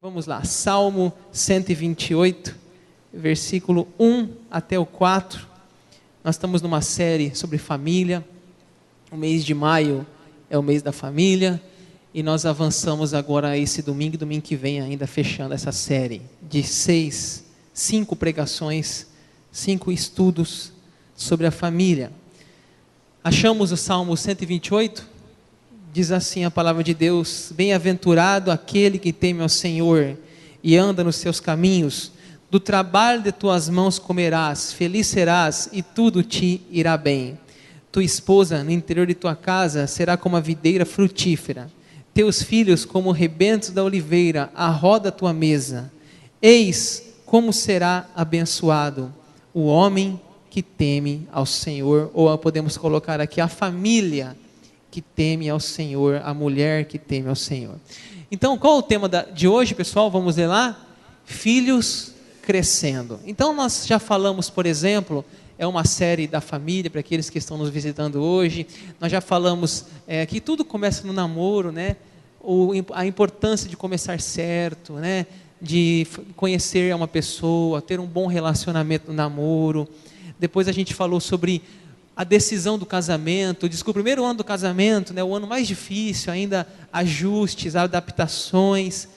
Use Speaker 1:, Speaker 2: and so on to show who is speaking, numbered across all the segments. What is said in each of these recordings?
Speaker 1: Vamos lá, Salmo 128, versículo 1 até o 4. Nós estamos numa série sobre família. O mês de maio é o mês da família. E nós avançamos agora esse domingo que vem ainda, fechando essa série de 5 pregações, 5 estudos sobre a família. Achamos o Salmo 128? Diz assim a palavra de Deus: bem-aventurado aquele que teme ao Senhor e anda nos seus caminhos. Do trabalho de tuas mãos comerás, feliz serás e tudo te irá bem. Tua esposa no interior de tua casa será como a videira frutífera, teus filhos como rebentos da oliveira, à roda da tua mesa. Eis como será abençoado o homem que teme ao Senhor, ou podemos colocar aqui a família que teme ao Senhor, a mulher que teme ao Senhor. Então, qual é o tema de hoje, pessoal? Vamos ler lá? Filhos crescendo. Então, nós já falamos, por exemplo, é uma série da família, para aqueles que estão nos visitando hoje. Nós já falamos que tudo começa no namoro, né? A importância de começar certo, né? De conhecer uma pessoa, ter um bom relacionamento no namoro. Depois a gente falou sobre a decisão do casamento. Diz que o primeiro ano do casamento, né, o ano mais difícil, ainda ajustes, adaptações.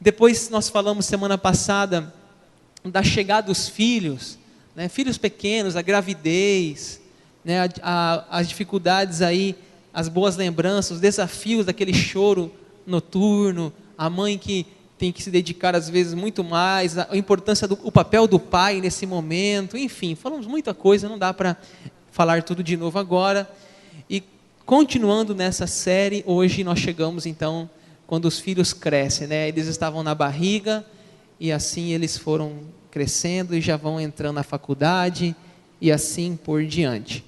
Speaker 1: Depois nós falamos semana passada da chegada dos filhos, né, filhos pequenos, a gravidez, né, as dificuldades aí, as boas lembranças, os desafios daquele choro noturno, a mãe que tem que se dedicar às vezes muito mais, a importância o papel do pai nesse momento, enfim, falamos muita coisa, não dá para falar tudo de novo agora. E continuando nessa série, hoje nós chegamos então quando os filhos crescem, né? Eles estavam na barriga e assim eles foram crescendo e já vão entrando na faculdade e assim por diante.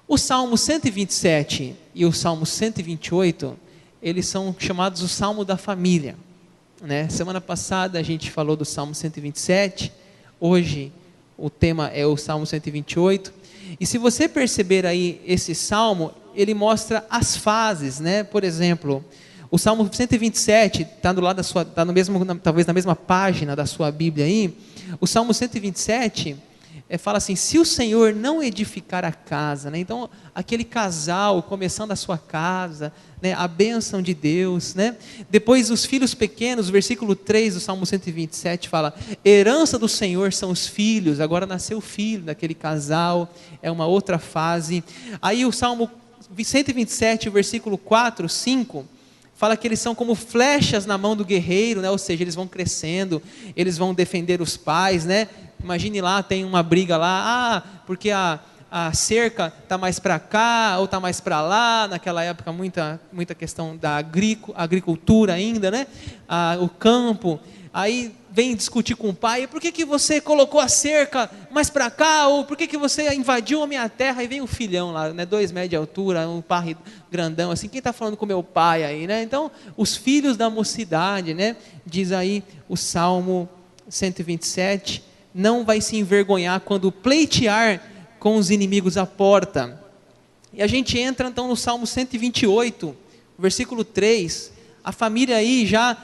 Speaker 1: O Salmo 127 e o Salmo 128, eles são chamados o Salmo da família, né? Semana passada a gente falou do Salmo 127, hoje o tema é o Salmo 128. E se você perceber aí esse salmo, ele mostra as fases, né? Por exemplo, o Salmo 127 está do lado da sua, está no mesmo, talvez na mesma página da sua Bíblia aí. O Salmo 127 fala assim: se o Senhor não edificar a casa, né? Então aquele casal começando a sua casa, né? A bênção de Deus, né? Depois os filhos pequenos, versículo 3 do Salmo 127 fala: herança do Senhor são os filhos. Agora nasceu o filho daquele casal, é uma outra fase. Aí o Salmo 127, versículo 4, 5 fala que eles são como flechas na mão do guerreiro, né? Ou seja, eles vão crescendo, eles vão defender os pais, né? Imagine lá, tem uma briga lá, porque a cerca está mais para cá, ou está mais para lá. Naquela época, muita questão da agricultura ainda, né? O campo. Aí vem discutir com o pai: por que você colocou a cerca mais para cá? Ou por que você invadiu a minha terra? E vem um filhão lá, né, 2 metros de altura, um parre grandão, assim: quem está falando com meu pai aí, né? Então, os filhos da mocidade, né? Diz aí o Salmo 127, não vai se envergonhar quando pleitear com os inimigos à porta. E a gente entra então no Salmo 128, versículo 3, a família aí já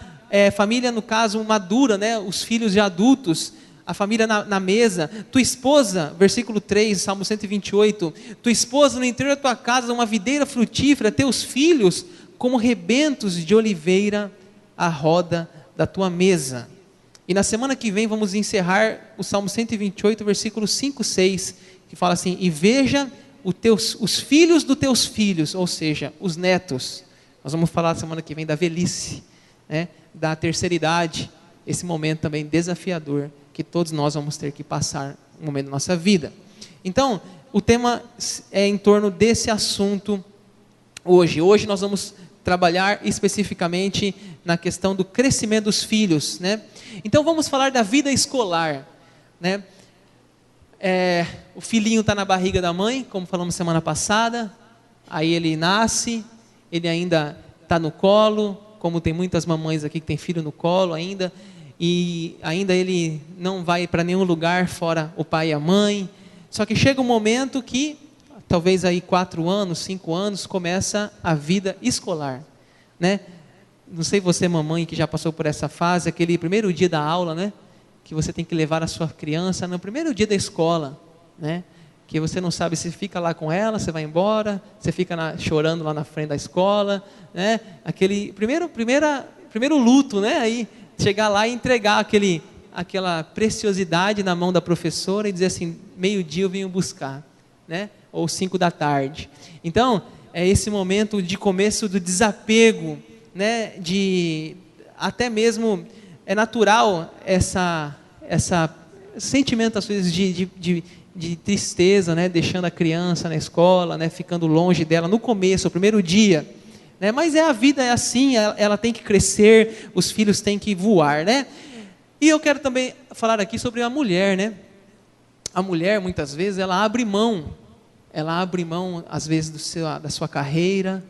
Speaker 1: família no caso madura, né? Os filhos já adultos, a família na mesa. Tua esposa, versículo 3, Salmo 128, tua esposa no interior da tua casa, uma videira frutífera, teus filhos como rebentos de oliveira, à roda da tua mesa. E na semana que vem vamos encerrar o Salmo 128, versículos 5, 6, que fala assim: e veja os filhos dos teus filhos, ou seja, os netos. Nós vamos falar semana que vem da velhice, né? Da terceira idade, esse momento também desafiador, que todos nós vamos ter que passar um momento da nossa vida. Então, o tema é em torno desse assunto hoje. Hoje nós vamos trabalhar especificamente na questão do crescimento dos filhos, né? Então vamos falar da vida escolar, né? O filhinho está na barriga da mãe, como falamos semana passada. Aí ele nasce, ele ainda está no colo, como tem muitas mamães aqui que tem filho no colo ainda, e ainda ele não vai para nenhum lugar fora o pai e a mãe. Só que chega um momento que, talvez aí 4 anos, 5 anos, começa a vida escolar, né? Não sei você, mamãe, que já passou por essa fase, aquele primeiro dia da aula, né? Que você tem que levar a sua criança no primeiro dia da escola, né? Que você não sabe se fica lá com ela, você vai embora, você fica chorando lá na frente da escola, né? Aquele primeiro luto, né? Aí chegar lá e entregar aquela preciosidade na mão da professora e dizer assim, meio-dia eu venho buscar, né? Ou 5 da tarde. Então, é esse momento de começo do desapego, né? Até mesmo é natural essa sentimento às vezes de tristeza, né? Deixando a criança na escola, né? Ficando longe dela no começo, o primeiro dia, né? Mas a vida é assim, ela tem que crescer, os filhos têm que voar, né? E eu quero também falar aqui sobre a mulher, né? A mulher, muitas vezes, ela abre mão, às vezes, da sua carreira,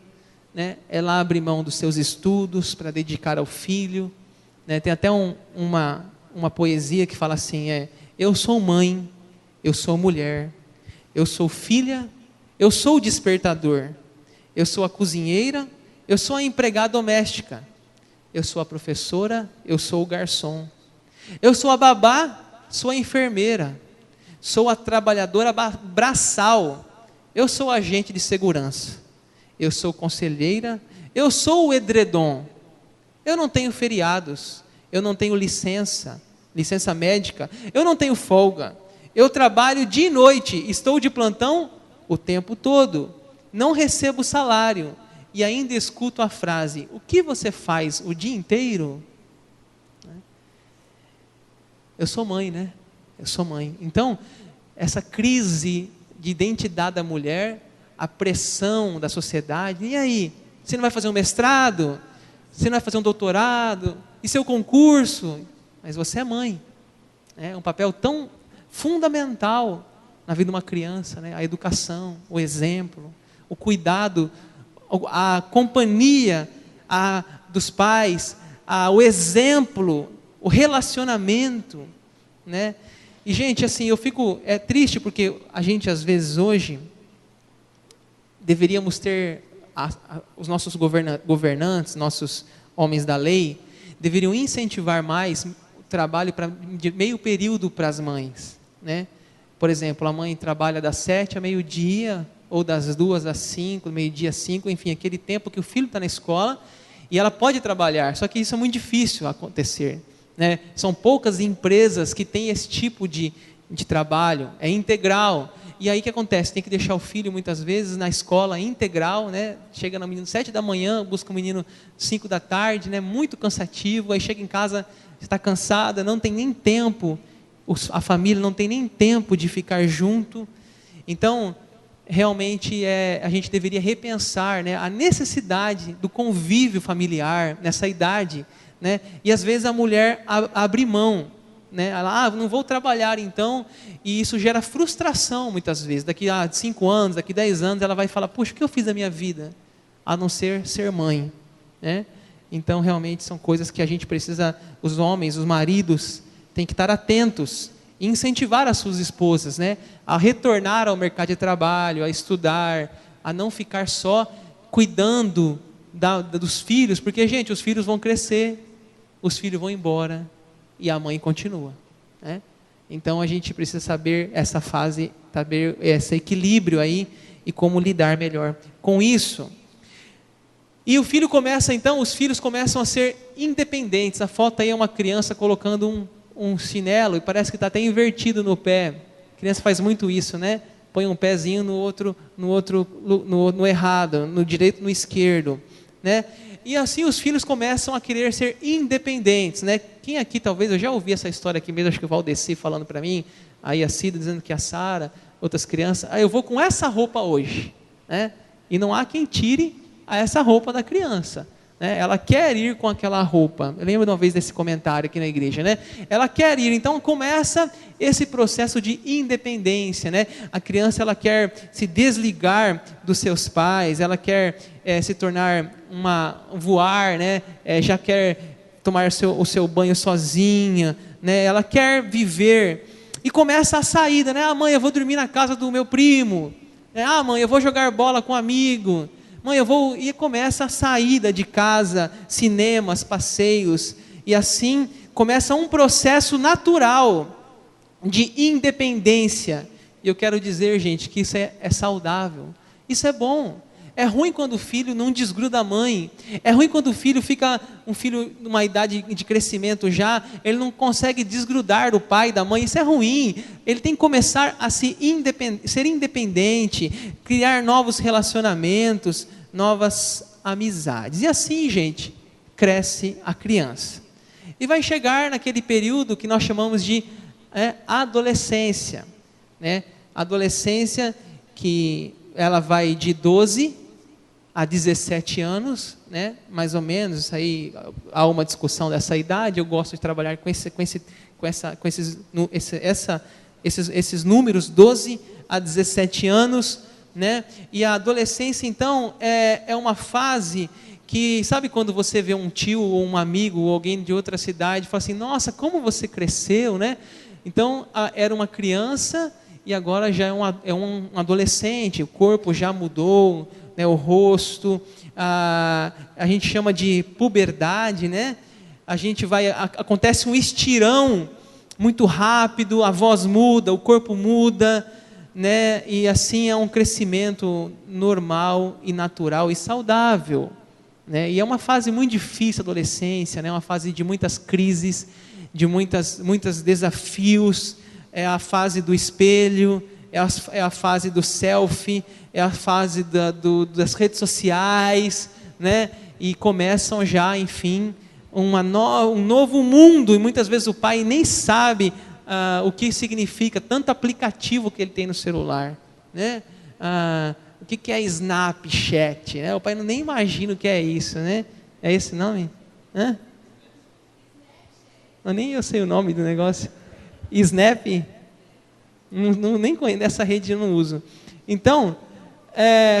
Speaker 1: né? Ela abre mão dos seus estudos para dedicar ao filho, né? Tem até uma poesia que fala assim, eu sou mãe, eu sou mulher, eu sou filha, eu sou o despertador, eu sou a cozinheira, eu sou a empregada doméstica, eu sou a professora, eu sou o garçom, eu sou a babá, sou a enfermeira, sou a trabalhadora braçal, eu sou agente de segurança, eu sou conselheira, eu sou o edredom, eu não tenho feriados, eu não tenho licença médica, eu não tenho folga, eu trabalho dia e noite, estou de plantão o tempo todo, não recebo salário, e ainda escuto a frase, o que você faz o dia inteiro? Eu sou mãe, né? Eu sou mãe. Então, essa crise de identidade da mulher, a pressão da sociedade, e aí? Você não vai fazer um mestrado? Você não vai fazer um doutorado? E seu concurso? Mas você é mãe. É um papel tão fundamental na vida de uma criança, né? A educação, o exemplo, o cuidado, a companhia dos pais, o exemplo, o relacionamento, né? E gente, assim, é triste porque a gente às vezes hoje deveríamos ter os nossos governantes, nossos homens da lei, deveriam incentivar mais o trabalho de meio período para as mães, né? Por exemplo, a mãe trabalha das 7 a meio-dia, ou das 2 às 5, meio-dia às 5, enfim, aquele tempo que o filho está na escola, e ela pode trabalhar, só que isso é muito difícil acontecer, né? São poucas empresas que têm esse tipo de trabalho, é integral, e aí o que acontece? Tem que deixar o filho muitas vezes na escola integral, né? Chega no menino 7 da manhã, busca o menino 5 da tarde, né? Muito cansativo, aí chega em casa, está cansada, não tem nem tempo, a família não tem nem tempo de ficar junto. Então, realmente a gente deveria repensar, né, a necessidade do convívio familiar nessa idade, né? E às vezes a mulher abre mão, né? Ela, não vou trabalhar então, e isso gera frustração muitas vezes. Daqui a 5 anos, daqui a 10 anos, ela vai falar, poxa, o que eu fiz da minha vida? A não ser mãe, né? Então realmente são coisas que a gente precisa, os homens, os maridos, têm que estar atentos e incentivar as suas esposas, né, a retornar ao mercado de trabalho, a estudar, a não ficar só cuidando dos filhos, porque, gente, os filhos vão crescer, os filhos vão embora e a mãe continua, né? Então a gente precisa saber essa fase, saber esse equilíbrio aí e como lidar melhor com isso. E os filhos começam a ser independentes. A foto aí é uma criança colocando um chinelo e parece que está até invertido no pé. A criança faz muito isso, né? Põe um pezinho no errado, no direito, no esquerdo, né? E assim os filhos começam a querer ser independentes, né? Quem aqui, talvez, eu já ouvi essa história aqui mesmo, acho que o Valdeci falando para mim, aí a Cida dizendo que a Sara, outras crianças, eu vou com essa roupa hoje, né? E não há quem tire essa roupa da criança, né? Ela quer ir com aquela roupa. Eu lembro de uma vez desse comentário aqui na igreja, né? Ela quer ir, então começa esse processo de independência, né? A criança, ela quer se desligar dos seus pais, ela quer se tornar voar, né? Já quer tomar o seu banho sozinha, né? Ela quer viver e começa a saída, né? Mãe, eu vou dormir na casa do meu primo, né? Mãe, eu vou jogar bola com um amigo. mãe, eu vou, e começa a saída de casa, cinemas, passeios, e assim começa um processo natural de independência. E eu quero dizer, gente, que isso é saudável, isso é bom. É ruim quando o filho não desgruda da mãe. É ruim quando o filho fica, um filho numa idade de crescimento já, ele não consegue desgrudar do pai e da mãe. Isso é ruim. Ele tem que começar a ser independente, criar novos relacionamentos, novas amizades. E assim, gente, cresce a criança. E vai chegar naquele período que nós chamamos de adolescência, né? Adolescência que ela vai de 12 a 17 anos, né? Mais ou menos. Isso aí, há uma discussão dessa idade. Eu gosto de trabalhar com esses números, 12 a 17 anos, né? E a adolescência, então, é uma fase que, sabe quando você vê um tio ou um amigo ou alguém de outra cidade, fala assim, nossa, como você cresceu, né? Então, era uma criança e agora já é um adolescente, o corpo já mudou, né, o rosto, a gente chama de puberdade, né? Acontece um estirão muito rápido, a voz muda, o corpo muda, né? E assim é um crescimento normal e natural e saudável, né? E é uma fase muito difícil, a adolescência, né? Uma fase de muitas crises, de muitos desafios. É a fase do espelho, é a fase do selfie, é a fase das redes sociais, né? E começam já, enfim, um novo mundo, e muitas vezes o pai nem sabe o que significa tanto aplicativo que ele tem no celular, né? O que é Snapchat, né? O pai nem imagina o que é isso, né? É esse nome? Nem eu sei o nome do negócio. Snap? Nem conheço, essa rede eu não uso. Então,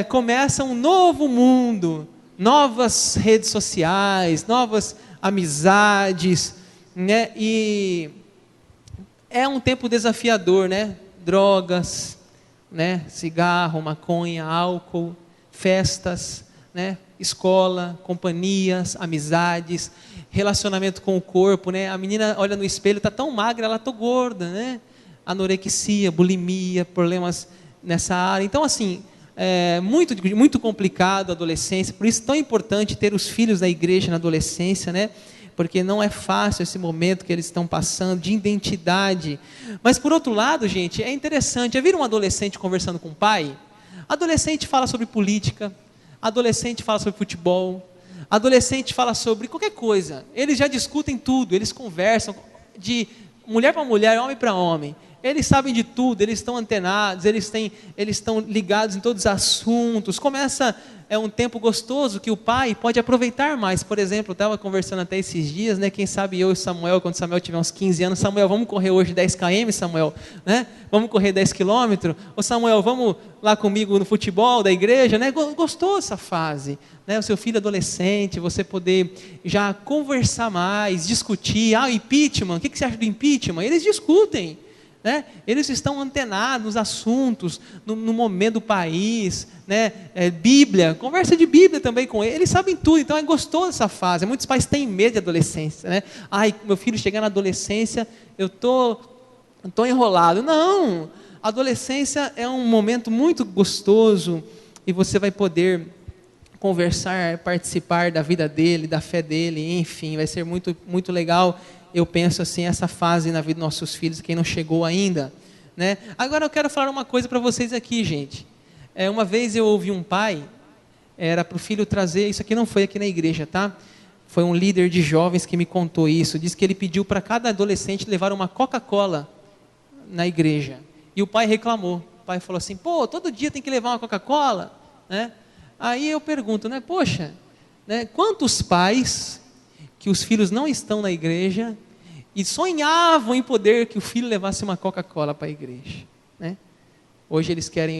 Speaker 1: começa um novo mundo, novas redes sociais, novas amizades, né? E é um tempo desafiador, né? Drogas, né? Cigarro, maconha, álcool, festas, né? Escola, companhias, amizades, relacionamento com o corpo, né? A menina olha no espelho, está tão magra, ela está gorda, né? Anorexia, bulimia, problemas nessa área. Então, assim, muito complicado a adolescência, por isso é tão importante ter os filhos da igreja na adolescência, né? Porque não é fácil esse momento que eles estão passando de identidade. Mas, por outro lado, gente, é interessante. Já viram um adolescente conversando com o pai? Adolescente fala sobre política, adolescente fala sobre futebol, adolescente fala sobre qualquer coisa. Eles já discutem tudo, eles conversam de mulher para mulher, homem para homem. Eles sabem de tudo, eles estão antenados, eles estão ligados em todos os assuntos. É um tempo gostoso que o pai pode aproveitar mais. Por exemplo, eu estava conversando até esses dias, né? Quem sabe eu e Samuel, quando Samuel tiver uns 15 anos, Samuel, vamos correr hoje 10 km, Samuel? Né? Vamos correr 10 km? Ô Samuel, vamos lá comigo no futebol da igreja? Né? Gostou dessa fase? Né? O seu filho adolescente, você poder já conversar mais, discutir. O impeachment, o que você acha do impeachment? Eles discutem. Né? Eles estão antenados nos assuntos, no momento do país, né? Bíblia, conversa de Bíblia também com eles sabem tudo, então é gostoso essa fase. Muitos pais têm medo de adolescência, né? Meu filho chegar na adolescência, eu tô enrolado. Não, a adolescência é um momento muito gostoso, e você vai poder conversar, participar da vida dele, da fé dele, enfim, vai ser muito, muito legal. Eu penso assim, essa fase na vida dos nossos filhos, quem não chegou ainda, né? Agora eu quero falar uma coisa para vocês aqui, gente. Uma vez eu ouvi um pai, era para o filho trazer, isso aqui não foi aqui na igreja, tá? Foi um líder de jovens que me contou isso. Diz que ele pediu para cada adolescente levar uma Coca-Cola na igreja. E o pai reclamou. O pai falou assim, todo dia tem que levar uma Coca-Cola, né? Aí eu pergunto, né? Poxa, né? Quantos pais que os filhos não estão na igreja e sonhavam em poder que o filho levasse uma Coca-Cola para a igreja, né? Hoje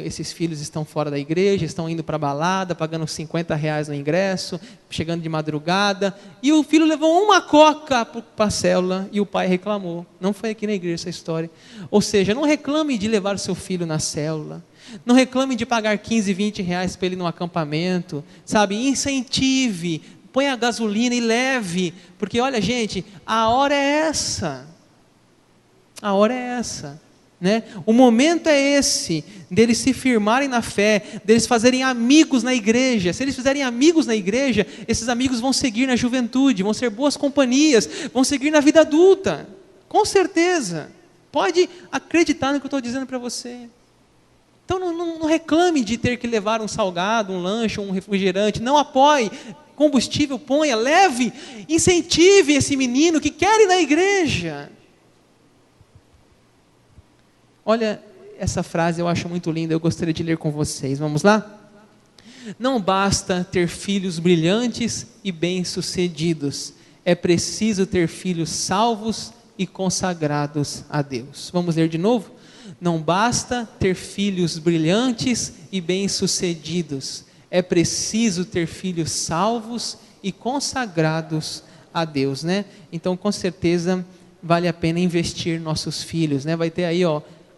Speaker 1: esses filhos estão fora da igreja, estão indo para a balada, pagando R$50 no ingresso, chegando de madrugada, e o filho levou uma coca para a célula e o pai reclamou. Não foi aqui na igreja essa história. Ou seja, não reclame de levar o seu filho na célula, não reclame de pagar R$15, R$20 para ele no acampamento, sabe? Incentive, põe a gasolina e leve, porque olha gente, a hora é essa, né? O momento é esse, deles se firmarem na fé, deles fazerem amigos na igreja. Se eles fizerem amigos na igreja, esses amigos vão seguir na juventude, vão ser boas companhias, vão seguir na vida adulta, com certeza. Pode acreditar no que eu estou dizendo para você. Então não reclame de ter que levar um salgado, um lanche, um refrigerante, não apoie, combustível ponha, leve, incentive esse menino que quer ir na igreja. Olha, essa frase eu acho muito linda, eu gostaria de ler com vocês. Vamos lá? Não basta ter filhos brilhantes e bem-sucedidos. É preciso ter filhos salvos e consagrados a Deus. Vamos ler de novo? Não basta ter filhos brilhantes e bem-sucedidos. É preciso ter filhos salvos e consagrados a Deus, né? Então, com certeza, vale a pena investir nossos filhos, né? Vai ter aí,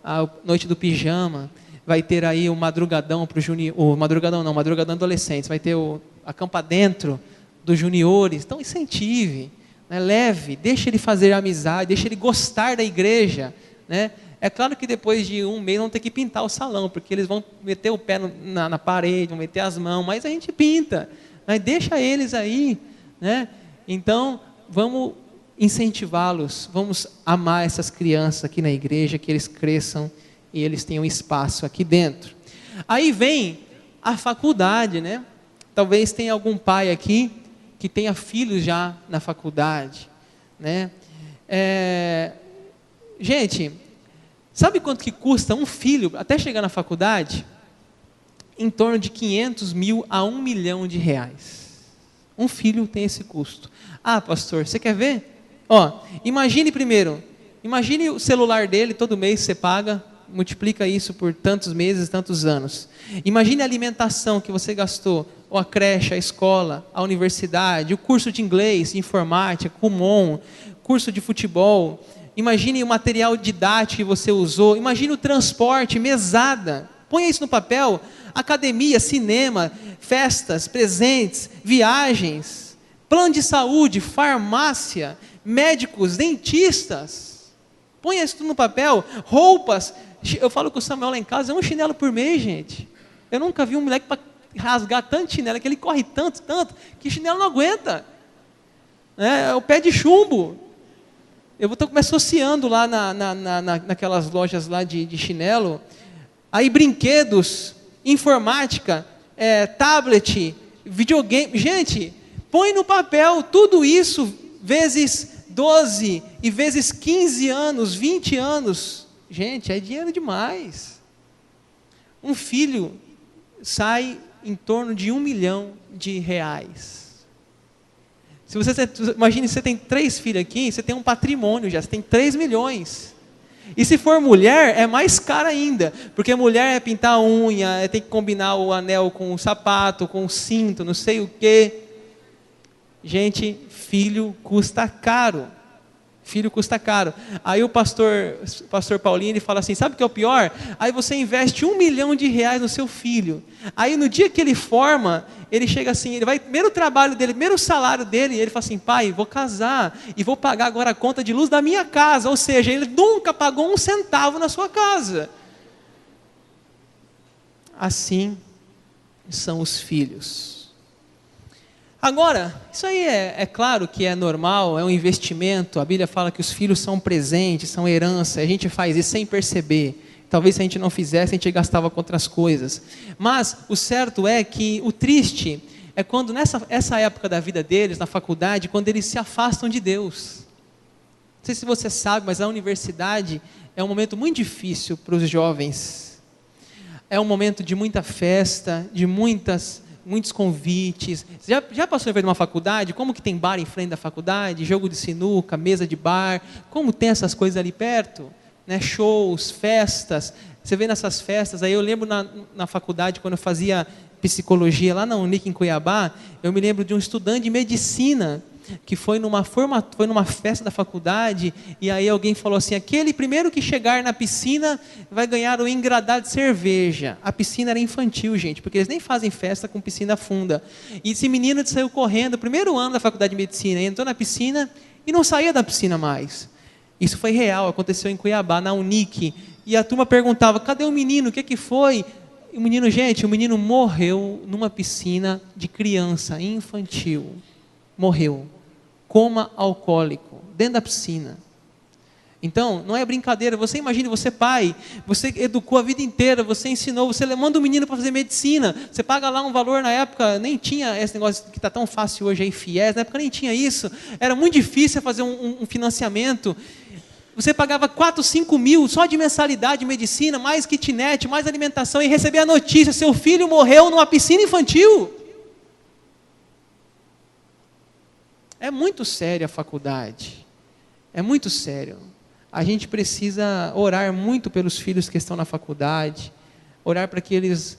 Speaker 1: a noite do pijama, vai ter aí o madrugadão para o madrugadão adolescentes, vai ter o acampa dentro dos juniores. Então incentive, né? Leve, deixe ele fazer amizade, deixe ele gostar da igreja, né? É claro que depois de um mês vão ter que pintar o salão, porque eles vão meter o pé na parede, vão meter as mãos, mas a gente pinta, mas deixa eles aí, né? Então vamos incentivá-los, vamos amar essas crianças aqui na igreja, que eles cresçam e eles tenham espaço aqui dentro. Aí vem a faculdade, né? Talvez tenha algum pai aqui que tenha filhos já na faculdade, né? Gente, sabe quanto que custa um filho até chegar na faculdade? Em torno de 500 mil a R$1 milhão. Um filho tem esse custo. Ah, pastor, você quer ver? Imagine o celular dele, todo mês você paga, multiplica isso por tantos meses, tantos anos. Imagine a alimentação que você gastou, ou a creche, a escola, a universidade, o curso de inglês, de informática, Kumon, curso de futebol. Imagine o material didático que você usou, imagine o transporte, mesada. Ponha isso no papel, academia, cinema, festas, presentes, viagens, plano de saúde, farmácia, médicos, dentistas. Ponha isso tudo no papel, roupas. Eu falo com o Samuel lá em casa, é um chinelo por mês, gente. Eu nunca vi um moleque para rasgar tanto chinelo, que ele corre tanto, que chinelo não aguenta. É o pé de chumbo. Eu vou me associando lá naquelas lojas lá de chinelo. Aí brinquedos, informática, tablet, videogame. Gente, põe no papel tudo isso vezes 12 e vezes 15 anos, 20 anos. Gente, é dinheiro demais. Um filho sai em torno de R$1 milhão. Se você, imagine, você tem 3 filhos aqui, você tem um patrimônio já, você tem 3 milhões. E se for mulher, é mais caro ainda, porque mulher é pintar a unha, tem que combinar o anel com o sapato, com o cinto, não sei o quê. Gente, filho custa caro. Filho custa caro. Aí o pastor Paulinho, ele fala assim, sabe o que é o pior? Aí você investe R$1 milhão no seu filho. Aí no dia que ele forma, ele chega assim, ele vai, primeiro trabalho dele, primeiro salário dele, ele fala assim, pai, vou casar e vou pagar agora a conta de luz da minha casa. Ou seja, ele nunca pagou um centavo na sua casa. Assim são os filhos. Agora, isso aí é claro que é normal, é um investimento. A Bíblia fala que os filhos são presentes, são herança. A gente faz isso sem perceber. Talvez se a gente não fizesse, a gente gastava com outras coisas. Mas o certo é que o triste é quando essa época da vida deles, na faculdade, quando eles se afastam de Deus. Não sei se você sabe, mas a universidade é um momento muito difícil para os jovens. É um momento de muita festa, de muitos convites. Você já passou em frente de uma faculdade? Como que tem bar em frente da faculdade? Jogo de sinuca, mesa de bar. Como tem essas coisas ali perto? né? Shows, festas. Você vê nessas festas, aí eu lembro na faculdade, quando eu fazia psicologia lá na Unic em Cuiabá, eu me lembro de um estudante de medicina, que foi numa festa da faculdade, e aí alguém falou assim, aquele primeiro que chegar na piscina vai ganhar um engradado de cerveja. A piscina era infantil, gente, porque eles nem fazem festa com piscina funda. E esse menino saiu correndo, primeiro ano da faculdade de medicina, entrou na piscina e não saía da piscina mais. Isso foi real, aconteceu em Cuiabá, na Unic. E a turma perguntava, cadê o menino, o que foi? E o menino morreu numa piscina de criança, infantil. Morreu. Coma alcoólico, dentro da piscina. Então, não é brincadeira. Você imagine, você pai, você educou a vida inteira, você ensinou, você manda um menino para fazer medicina, você paga lá um valor, na época nem tinha esse negócio que está tão fácil hoje aí, FIES, na época nem tinha isso, era muito difícil fazer um financiamento. Você pagava 4, 5 mil só de mensalidade de medicina, mais kitnet, mais alimentação, e receber a notícia, seu filho morreu numa piscina infantil. É muito sério a faculdade, é muito sério. A gente precisa orar muito pelos filhos que estão na faculdade, orar para que eles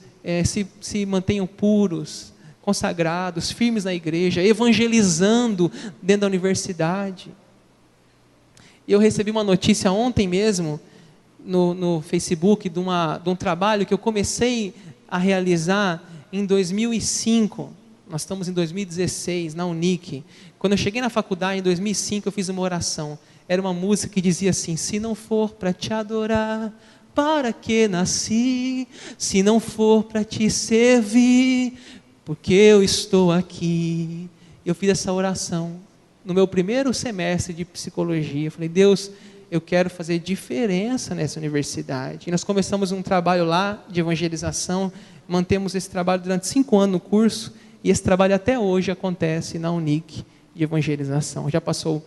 Speaker 1: se mantenham puros, consagrados, firmes na igreja, evangelizando dentro da universidade. E eu recebi uma notícia ontem mesmo, no Facebook, de um trabalho que eu comecei a realizar em 2005, nós estamos em 2016, na Unic. Quando eu cheguei na faculdade, em 2005, eu fiz uma oração. Era uma música que dizia assim, se não for para te adorar, para que nasci? Se não for para te servir, porque eu estou aqui. Eu fiz essa oração no meu primeiro semestre de psicologia. Eu falei, Deus, eu quero fazer diferença nessa universidade. E nós começamos um trabalho lá de evangelização, mantemos esse trabalho durante 5 anos no curso, e esse trabalho até hoje acontece na Unic de evangelização. Já passou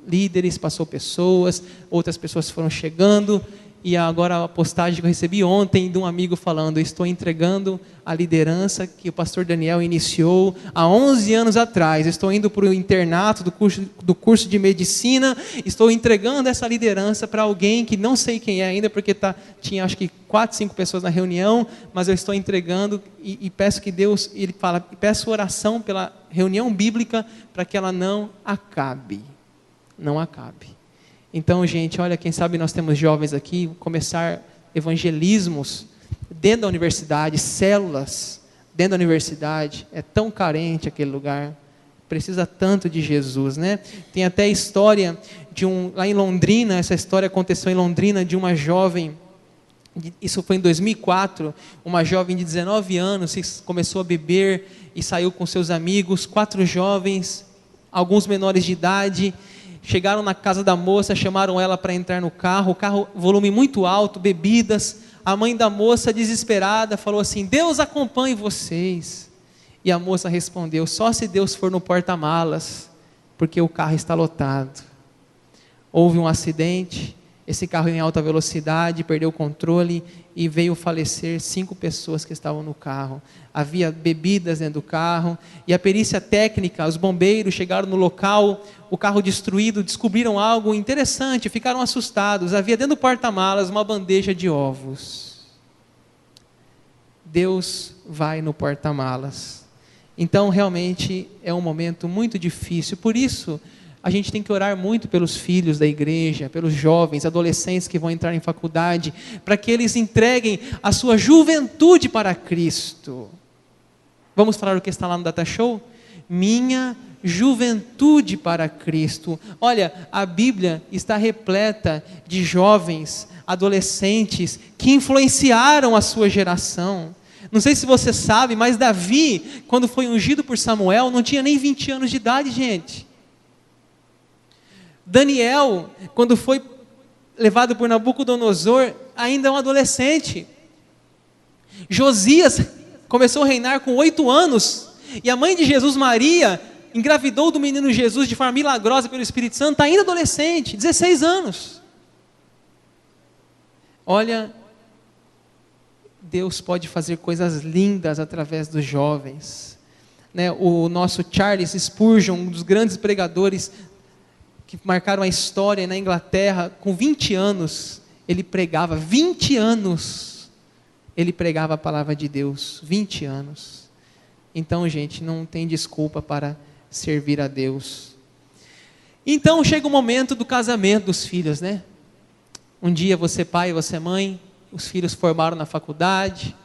Speaker 1: líderes, passou pessoas, outras pessoas foram chegando, e agora a postagem que eu recebi ontem de um amigo falando, eu estou entregando a liderança que o pastor Daniel iniciou há 11 anos atrás, estou indo para o internato do curso de medicina, estou entregando essa liderança para alguém que não sei quem é ainda, porque tinha acho que 4, 5 pessoas na reunião, mas eu estou entregando e peço que Deus, ele fala, peço oração pela reunião bíblica para que ela não acabe. Não acabe. Então, gente, olha, quem sabe nós temos jovens aqui, começar evangelismos dentro da universidade, células dentro da universidade, é tão carente aquele lugar, precisa tanto de Jesus, né? Tem até a história lá em Londrina, essa história aconteceu em Londrina, de uma jovem, isso foi em 2004, uma jovem de 19 anos, começou a beber e saiu com seus amigos, 4 jovens, alguns menores de idade, chegaram na casa da moça, chamaram ela para entrar no carro, o carro, volume muito alto, bebidas. A mãe da moça, desesperada, falou assim, Deus acompanhe vocês. E a moça respondeu, só se Deus for no porta-malas, porque o carro está lotado. Houve um acidente, esse carro em alta velocidade, perdeu o controle e veio falecer 5 pessoas que estavam no carro. Havia bebidas dentro do carro, e a perícia técnica, os bombeiros chegaram no local, o carro destruído, descobriram algo interessante, ficaram assustados. Havia dentro do porta-malas uma bandeja de ovos. Deus vai no porta-malas. Então, realmente, é um momento muito difícil. Por isso, a gente tem que orar muito pelos filhos da igreja, pelos jovens, adolescentes que vão entrar em faculdade, para que eles entreguem a sua juventude para Cristo. Vamos falar o que está lá no Data Show? Minha juventude para Cristo. Olha, a Bíblia está repleta de jovens, adolescentes, que influenciaram a sua geração. Não sei se você sabe, mas Davi, quando foi ungido por Samuel, não tinha nem 20 anos de idade, gente. Daniel, quando foi levado por Nabucodonosor, ainda é um adolescente. Josias começou a reinar com 8 anos, e a mãe de Jesus, Maria, engravidou do menino Jesus de forma milagrosa pelo Espírito Santo, ainda adolescente, 16 anos. Olha, Deus pode fazer coisas lindas através dos jovens, né? O nosso Charles Spurgeon, um dos grandes pregadores que marcaram a história na Inglaterra, com 20 anos, ele pregava 20 anos. Ele pregava a palavra de Deus, 20 anos. Então, gente, não tem desculpa para servir a Deus. Então, chega o momento do casamento dos filhos, né? Um dia você pai, você mãe, os filhos formaram na faculdade,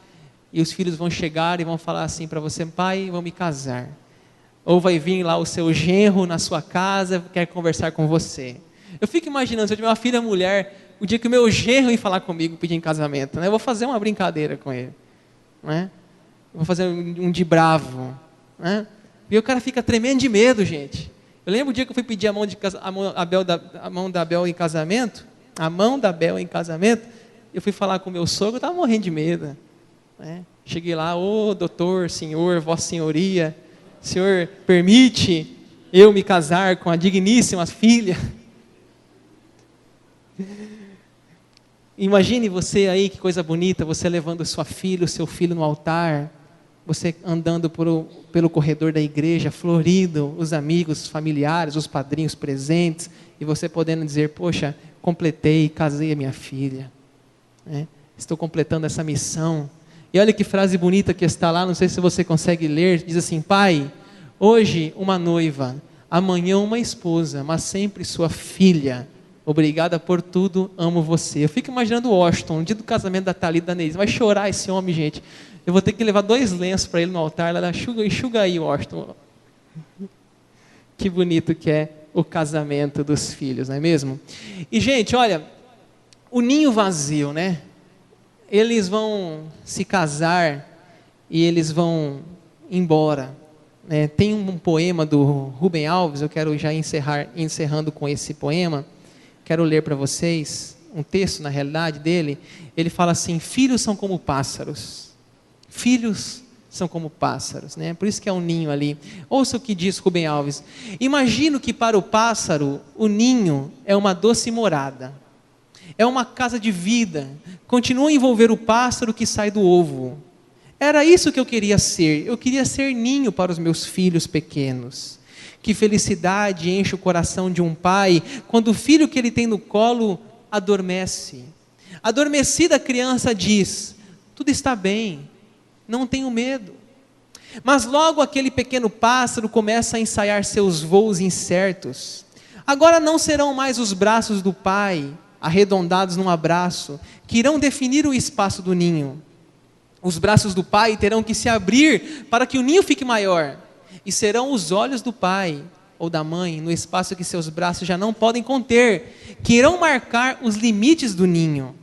Speaker 1: e os filhos vão chegar e vão falar assim para você: pai, vou me casar. Ou vai vir lá o seu genro na sua casa, quer conversar com você. Eu fico imaginando, se eu tiver uma filha mulher, o dia que o meu genro ir falar comigo, pedir em casamento, né? Eu vou fazer uma brincadeira com ele, né? Eu vou fazer um de bravo, né? E o cara fica tremendo de medo, gente. Eu lembro o dia que eu fui pedir a mão da Bel em casamento, eu fui falar com o meu sogro, eu estava morrendo de medo, né? Cheguei lá: ô doutor, senhor, vossa senhoria, o senhor permite eu me casar com a digníssima filha? Imagine você aí, que coisa bonita, você levando sua filha, o seu filho no altar, você andando pelo corredor da igreja, florido, os amigos, os familiares, os padrinhos presentes, e você podendo dizer: poxa, completei, casei a minha filha, né? Estou completando essa missão. E olha que frase bonita que está lá, não sei se você consegue ler, diz assim: pai, hoje uma noiva, amanhã uma esposa, mas sempre sua filha. Obrigada por tudo, amo você. Eu fico imaginando o Washington, no dia do casamento da Thalita e da Neise. Vai chorar esse homem, gente. Eu vou ter que levar 2 lenços para ele no altar. Ela enxuga aí, Washington. Que bonito que é o casamento dos filhos, não é mesmo? E, gente, olha, o ninho vazio, né? Eles vão se casar e eles vão embora, né? Tem um poema do Rubem Alves, eu quero já encerrando com esse poema. Quero ler para vocês um texto, na realidade, dele. Ele fala assim: filhos são como pássaros. Filhos são como pássaros, né? Por isso que é um ninho ali. Ouça o que diz Rubem Alves: imagino que para o pássaro, o ninho é uma doce morada. É uma casa de vida. Continua a envolver o pássaro que sai do ovo. Era isso que eu queria ser. Eu queria ser ninho para os meus filhos pequenos. Que felicidade enche o coração de um pai quando o filho que ele tem no colo adormece. Adormecida a criança diz: tudo está bem, não tenho medo. Mas logo aquele pequeno pássaro começa a ensaiar seus voos incertos. Agora não serão mais os braços do pai, arredondados num abraço, que irão definir o espaço do ninho. Os braços do pai terão que se abrir para que o ninho fique maior. E serão os olhos do pai ou da mãe, no espaço que seus braços já não podem conter, que irão marcar os limites do ninho.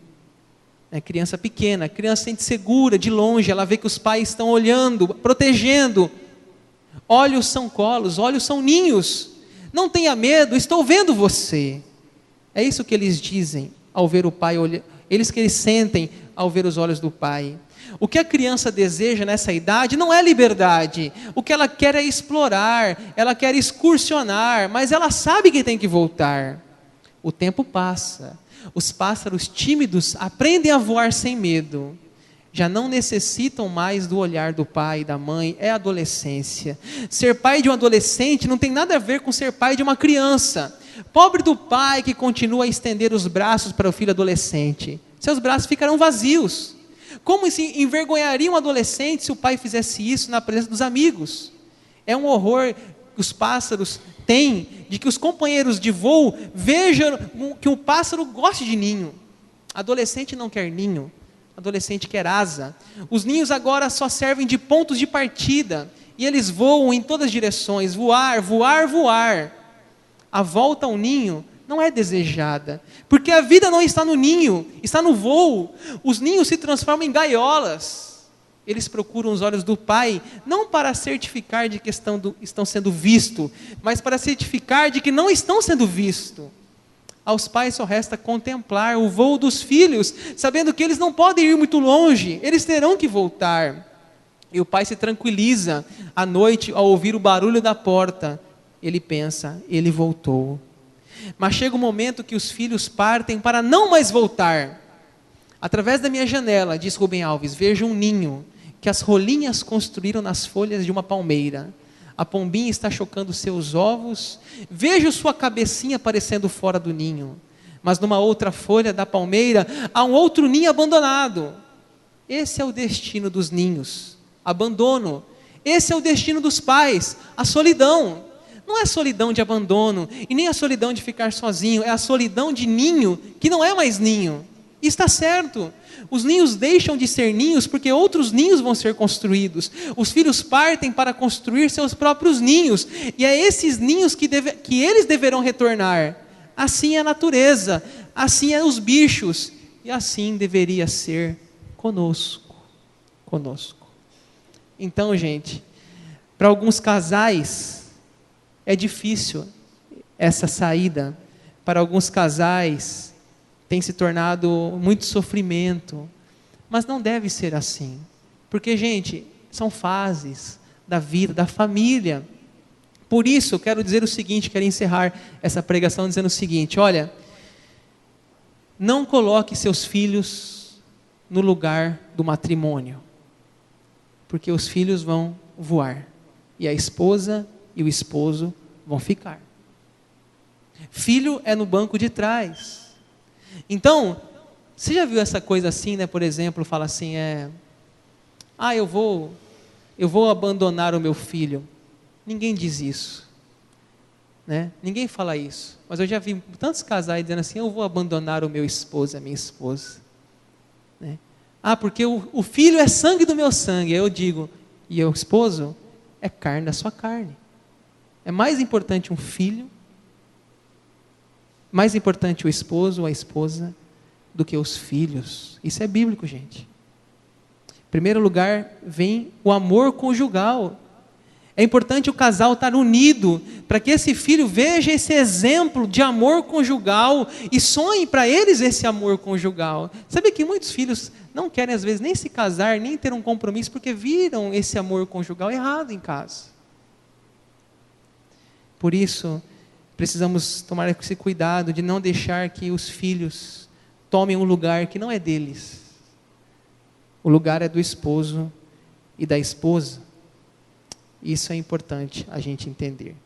Speaker 1: Criança pequena, a criança se sente segura, de longe, ela vê que os pais estão olhando, protegendo. Olhos são colos, olhos são ninhos. Não tenha medo, estou vendo você. É isso que eles dizem ao ver o pai, eles sentem ao ver os olhos do pai. O que a criança deseja nessa idade não é liberdade. O que ela quer é explorar, ela quer excursionar, mas ela sabe que tem que voltar. O tempo passa. Os pássaros tímidos aprendem a voar sem medo. Já não necessitam mais do olhar do pai e da mãe, é a adolescência. Ser pai de um adolescente não tem nada a ver com ser pai de uma criança. Pobre do pai que continua a estender os braços para o filho adolescente. Seus braços ficarão vazios. Como se envergonharia um adolescente se o pai fizesse isso na presença dos amigos? É um horror que os pássaros têm, de que os companheiros de voo vejam que o pássaro goste de ninho. Adolescente não quer ninho, adolescente quer asa. Os ninhos agora só servem de pontos de partida, e eles voam em todas as direções, voar, voar, voar. A volta ao ninho não é desejada, porque a vida não está no ninho, está no voo. Os ninhos se transformam em gaiolas. Eles procuram os olhos do pai, não para certificar de que estão sendo vistos, mas para certificar de que não estão sendo vistos. Aos pais só resta contemplar o voo dos filhos, sabendo que eles não podem ir muito longe, eles terão que voltar. E o pai se tranquiliza à noite ao ouvir o barulho da porta. Ele pensa: ele voltou. Mas chega o momento que os filhos partem para não mais voltar. Através da minha janela, diz Rubem Alves, vejo um ninho que as rolinhas construíram nas folhas de uma palmeira. A pombinha está chocando seus ovos. Vejo sua cabecinha aparecendo fora do ninho. mas numa outra folha da palmeira há um outro ninho abandonado. Esse é o destino dos ninhos, abandono. Esse é o destino dos pais, a solidão. Não é a solidão de abandono, e nem a solidão de ficar sozinho, é a solidão de ninho, que não é mais ninho. E está certo. Os ninhos deixam de ser ninhos porque outros ninhos vão ser construídos. Os filhos partem para construir seus próprios ninhos, e é esses ninhos que eles deverão retornar. Assim é a natureza, assim é os bichos, e assim deveria ser conosco. Então, gente, para alguns casais é difícil essa saída. Para alguns casais tem se tornado muito sofrimento, mas não deve ser assim, porque, gente, são fases da vida, da família. Por isso eu quero dizer o seguinte, quero encerrar essa pregação dizendo o seguinte: olha, não coloque seus filhos no lugar do matrimônio, porque os filhos vão voar, e a esposa e o esposo vão ficar. Filho é no banco de trás. Então, você já viu essa coisa assim, né? Por exemplo, fala assim, eu vou abandonar o meu filho. Ninguém diz isso, né? Ninguém fala isso. Mas eu já vi tantos casais dizendo assim, eu vou abandonar o meu esposo, a minha esposa, né? Porque o filho é sangue do meu sangue. Aí eu digo, e o esposo é carne da sua carne. É mais importante um filho, mais importante o esposo ou a esposa do que os filhos. Isso é bíblico, gente. Em primeiro lugar, vem o amor conjugal. É importante o casal estar unido, para que esse filho veja esse exemplo de amor conjugal e sonhe para eles esse amor conjugal. Sabe que muitos filhos não querem às vezes nem se casar, nem ter um compromisso, porque viram esse amor conjugal errado em casa. Por isso, precisamos tomar esse cuidado de não deixar que os filhos tomem um lugar que não é deles. O lugar é do esposo e da esposa. Isso é importante a gente entender.